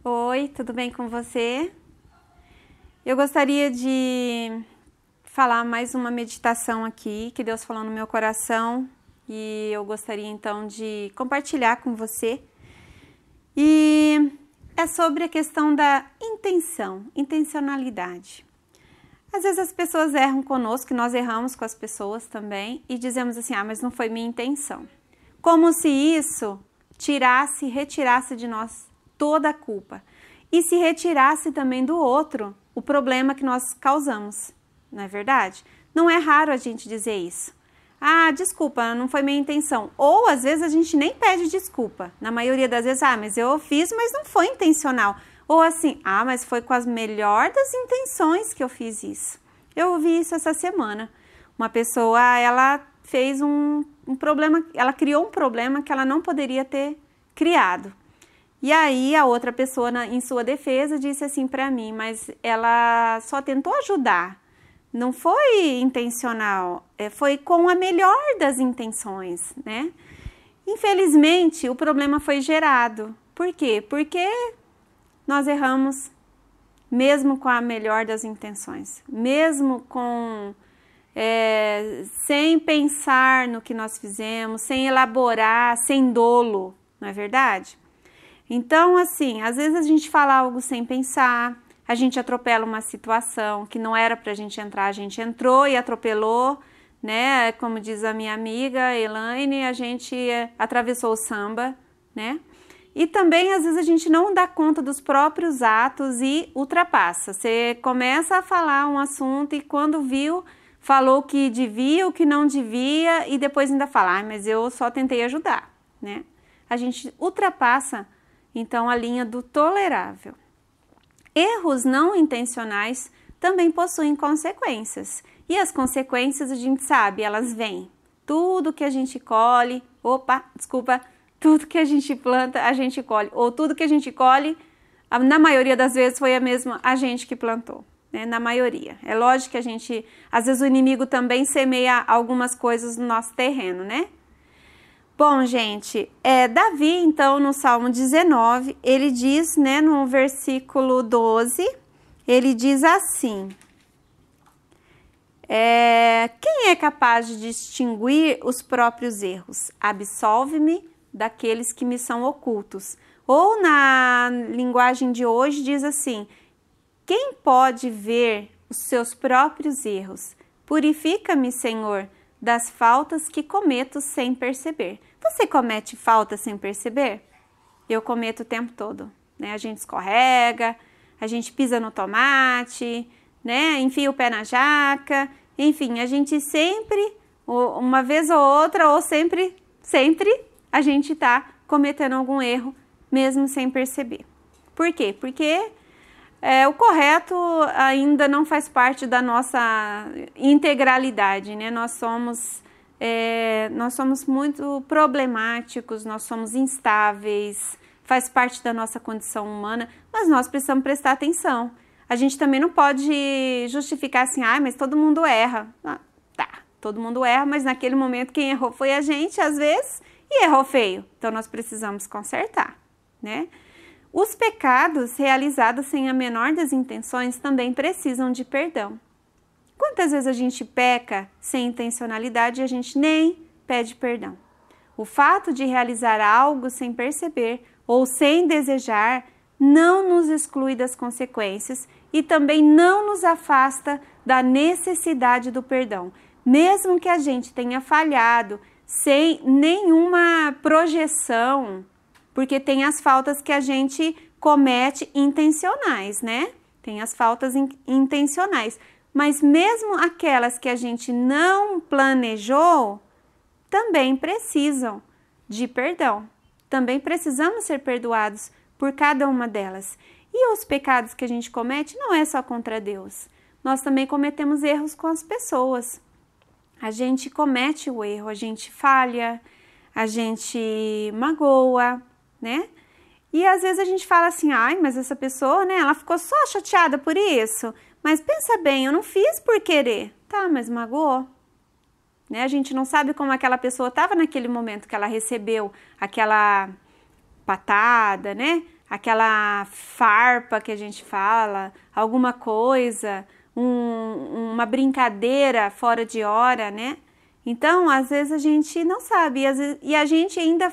Oi, tudo bem com você? Eu gostaria de falar mais uma meditação aqui que Deus falou no meu coração e eu gostaria então de compartilhar com você. E é sobre a questão da intencionalidade. Às vezes as pessoas erram conosco, nós erramos com as pessoas também e dizemos assim: ah, mas não foi minha intenção. Como se isso retirasse de nós toda a culpa e se retirasse também do outro o problema que nós causamos, não é verdade? Não é raro a gente dizer isso. Ah, desculpa, não foi minha intenção. Ou às vezes a gente nem pede desculpa. Na maioria das vezes, ah, mas eu fiz, mas não foi intencional. Ou assim, ah, mas foi com as melhores das intenções que eu fiz isso. Eu ouvi isso essa semana. Uma pessoa, ela fez um problema, ela criou um problema que ela não poderia ter criado. E aí a outra pessoa, em sua defesa, disse assim para mim, mas ela só tentou ajudar. Não foi intencional, foi com a melhor das intenções, né? Infelizmente, o problema foi gerado. Por quê? Porque nós erramos mesmo com a melhor das intenções, mesmo com sem pensar no que nós fizemos, sem elaborar, sem dolo, não é verdade? Então, assim, às vezes a gente fala algo sem pensar, a gente atropela uma situação que não era pra gente entrar, a gente entrou e atropelou, né? Como diz a minha amiga Elaine, a gente atravessou o samba, né? E também, às vezes, a gente não dá conta dos próprios atos e ultrapassa. Você começa a falar um assunto e quando viu, falou o que devia, o que não devia e depois ainda fala, ah, mas eu só tentei ajudar, né? A gente ultrapassa, então, a linha do tolerável. Erros não intencionais também possuem consequências. E as consequências, a gente sabe, elas vêm. Tudo que a gente colhe, tudo que a gente planta, a gente colhe. Ou tudo que a gente colhe, na maioria das vezes foi a gente que plantou, né? Na maioria. É lógico que às vezes o inimigo também semeia algumas coisas no nosso terreno, né? Bom, gente, Davi, então, no Salmo 19, ele diz, né, no versículo 12, ele diz assim, quem é capaz de distinguir os próprios erros? Absolve-me daqueles que me são ocultos. Ou na linguagem de hoje diz assim, quem pode ver os seus próprios erros? Purifica-me, Senhor, das faltas que cometo sem perceber. Você comete falta sem perceber? Eu cometo o tempo todo, né? A gente escorrega, a gente pisa no tomate, né? Enfia o pé na jaca, enfim, a gente sempre, uma vez ou outra, ou sempre a gente tá cometendo algum erro, mesmo sem perceber. Por quê? Porque o correto ainda não faz parte da nossa integralidade, né? Nós somos muito problemáticos, nós somos instáveis, faz parte da nossa condição humana, mas nós precisamos prestar atenção. A gente também não pode justificar assim, ah, mas todo mundo erra. Ah, tá, todo mundo erra, mas naquele momento quem errou foi a gente, às vezes, e errou feio. Então nós precisamos consertar, né? Os pecados realizados sem a menor das intenções também precisam de perdão. Quantas vezes a gente peca sem intencionalidade e a gente nem pede perdão? O fato de realizar algo sem perceber ou sem desejar não nos exclui das consequências e também não nos afasta da necessidade do perdão. Mesmo que a gente tenha falhado sem nenhuma projeção, porque tem as faltas que a gente comete intencionais, né? Tem as faltas intencionais. Mas mesmo aquelas que a gente não planejou, também precisam de perdão. Também precisamos ser perdoados por cada uma delas. E os pecados que a gente comete não é só contra Deus. Nós também cometemos erros com as pessoas. A gente comete o erro, a gente falha, a gente magoa, né? E às vezes a gente fala assim, ai, mas essa pessoa, né, ela ficou só chateada por isso. Mas pensa bem, eu não fiz por querer. Tá, mas magoou. Né? A gente não sabe como aquela pessoa estava naquele momento que ela recebeu aquela patada, né? aquela farpa que a gente fala, alguma coisa, uma brincadeira fora de hora, né? Então, às vezes a gente não sabe e a gente ainda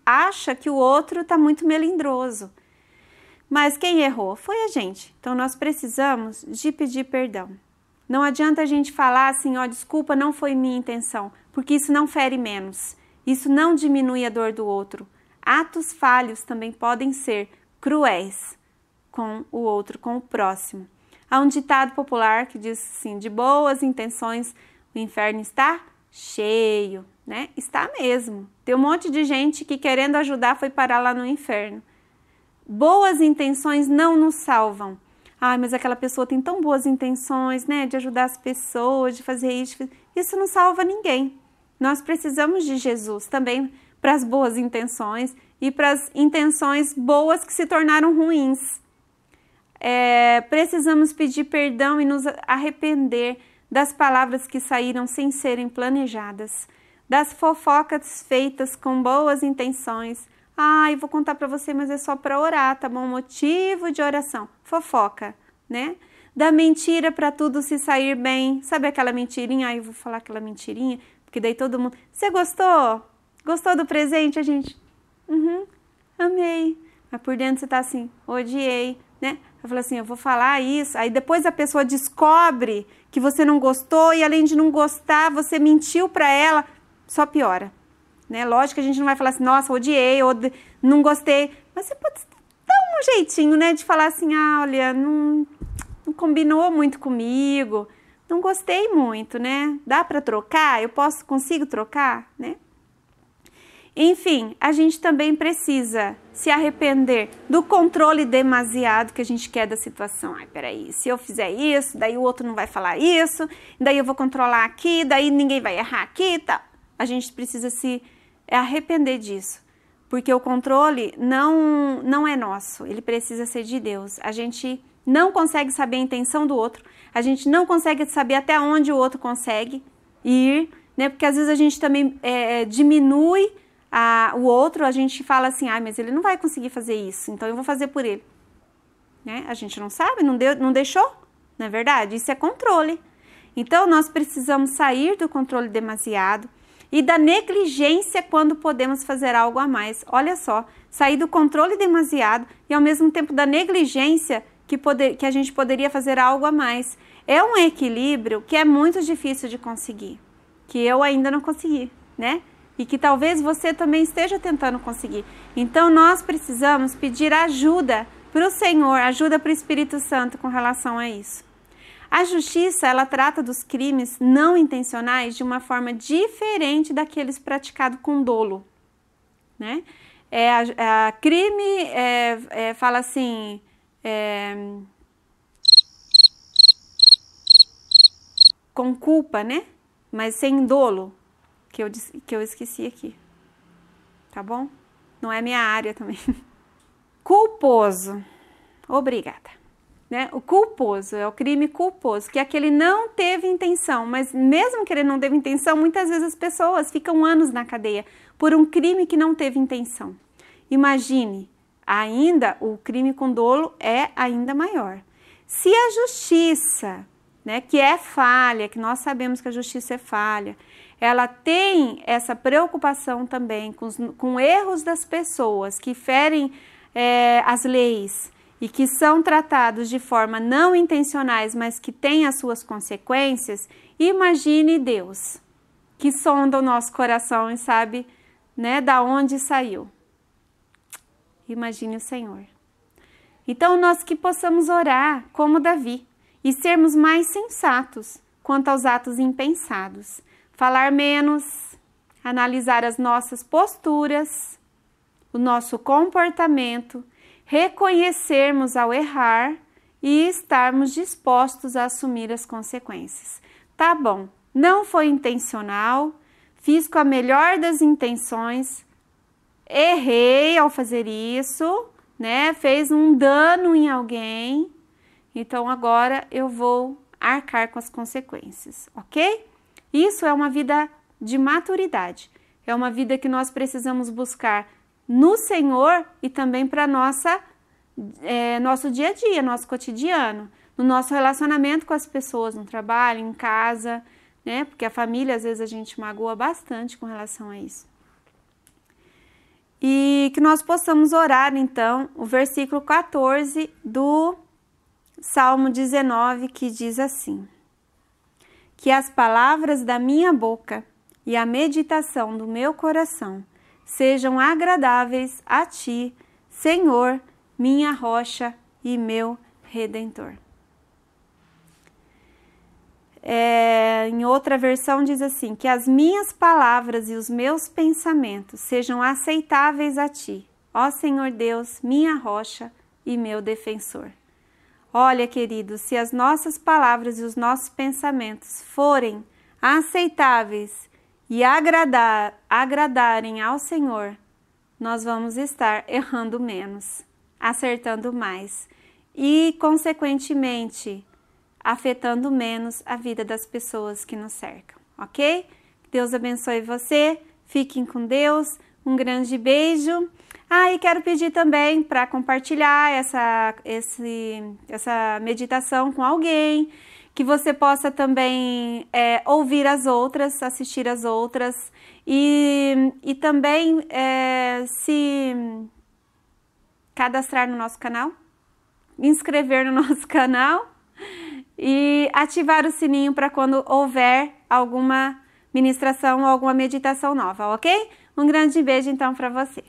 acha que o outro está muito melindroso. Mas quem errou foi a gente. Então, nós precisamos de pedir perdão. Não adianta a gente falar assim, ó, desculpa, não foi minha intenção, porque isso não fere menos. Isso não diminui a dor do outro. Atos falhos também podem ser cruéis com o outro, com o próximo. Há um ditado popular que diz assim, de boas intenções o inferno está cheio, né? Está mesmo. Tem um monte de gente que querendo ajudar foi parar lá no inferno. Boas intenções não nos salvam. Ai, mas aquela pessoa tem tão boas intenções, né? De ajudar as pessoas, de fazer isso. Isso não salva ninguém. Nós precisamos de Jesus também para as boas intenções e para as intenções boas que se tornaram ruins. Precisamos pedir perdão e nos arrepender das palavras que saíram sem serem planejadas, das fofocas feitas com boas intenções. Ai, vou contar para você, mas é só para orar, tá bom? Motivo de oração, fofoca, né? Da mentira para tudo se sair bem. Sabe aquela mentirinha? Ai, eu vou falar aquela mentirinha, porque daí todo mundo... Você gostou? Gostou do presente? A gente... amei. Mas por dentro você tá assim, odiei, né? Eu falo assim, eu vou falar isso. Aí depois a pessoa descobre que você não gostou e além de não gostar, você mentiu para ela, só piora. Né? Lógico que a gente não vai falar assim, nossa, odiei, ou não gostei. Mas você pode dar um jeitinho, né? De falar assim, ah, olha, não combinou muito comigo, não gostei muito, né? Dá para trocar? Consigo trocar, né? Enfim, a gente também precisa se arrepender do controle demasiado que a gente quer da situação. Ai, peraí, se eu fizer isso, daí o outro não vai falar isso, daí eu vou controlar aqui, daí ninguém vai errar aqui e tal. A gente precisa se arrepender disso, porque o controle não é nosso, ele precisa ser de Deus. A gente não consegue saber a intenção do outro, a gente não consegue saber até onde o outro consegue ir, né? Porque às vezes a gente também diminui o outro, a gente fala assim, ah, mas ele não vai conseguir fazer isso, então eu vou fazer por ele. Né? A gente não sabe, não deixou, não é verdade? Isso é controle. Então nós precisamos sair do controle demasiado e da negligência quando podemos fazer algo a mais. Olha só, sair do controle demasiado e ao mesmo tempo da negligência que a gente poderia fazer algo a mais. É um equilíbrio que é muito difícil de conseguir, que eu ainda não consegui, né? E que talvez você também esteja tentando conseguir. Então nós precisamos pedir ajuda para o Senhor, ajuda para o Espírito Santo com relação a isso. A justiça, ela trata dos crimes não intencionais de uma forma diferente daqueles praticados com dolo, né? Crime fala assim, com culpa, né? Mas sem dolo, que eu esqueci aqui, tá bom? Não é minha área também. Culposo, obrigada. Né? O culposo é o crime culposo, que é aquele não teve intenção, mas mesmo que ele não teve intenção, muitas vezes as pessoas ficam anos na cadeia por um crime que não teve intenção. Imagine, ainda o crime com dolo é ainda maior. Se a justiça, né, que é falha, que nós sabemos que a justiça é falha, ela tem essa preocupação também com erros das pessoas que ferem as leis e que são tratados de forma não intencionais, mas que têm as suas consequências, imagine Deus, que sonda o nosso coração e sabe, né, da onde saiu. Imagine o Senhor. Então, nós que possamos orar como Davi e sermos mais sensatos quanto aos atos impensados. Falar menos, analisar as nossas posturas, o nosso comportamento, reconhecermos ao errar e estarmos dispostos a assumir as consequências. Tá bom, não foi intencional, fiz com a melhor das intenções, errei ao fazer isso, né? Fez um dano em alguém, então agora eu vou arcar com as consequências, ok? Isso é uma vida de maturidade, é uma vida que nós precisamos buscar no Senhor e também para a nossa nosso dia a dia, nosso cotidiano, no nosso relacionamento com as pessoas, no trabalho, em casa, né? Porque a família, às vezes, a gente magoa bastante com relação a isso. E que nós possamos orar, então, o versículo 14 do Salmo 19, que diz assim: que as palavras da minha boca e a meditação do meu coração sejam agradáveis a ti, Senhor, minha rocha e meu Redentor. Em outra versão diz assim, que as minhas palavras e os meus pensamentos sejam aceitáveis a ti, ó Senhor Deus, minha rocha e meu defensor. Olha, queridos, se as nossas palavras e os nossos pensamentos forem aceitáveis e agradarem ao Senhor, nós vamos estar errando menos, acertando mais e, consequentemente, afetando menos a vida das pessoas que nos cercam, ok? Deus abençoe você, fiquem com Deus, um grande beijo. E quero pedir também para compartilhar essa meditação com alguém, que você possa também ouvir as outras, assistir as outras e também se cadastrar no nosso canal, inscrever no nosso canal e ativar o sininho para quando houver alguma ministração ou alguma meditação nova, ok? Um grande beijo então para você.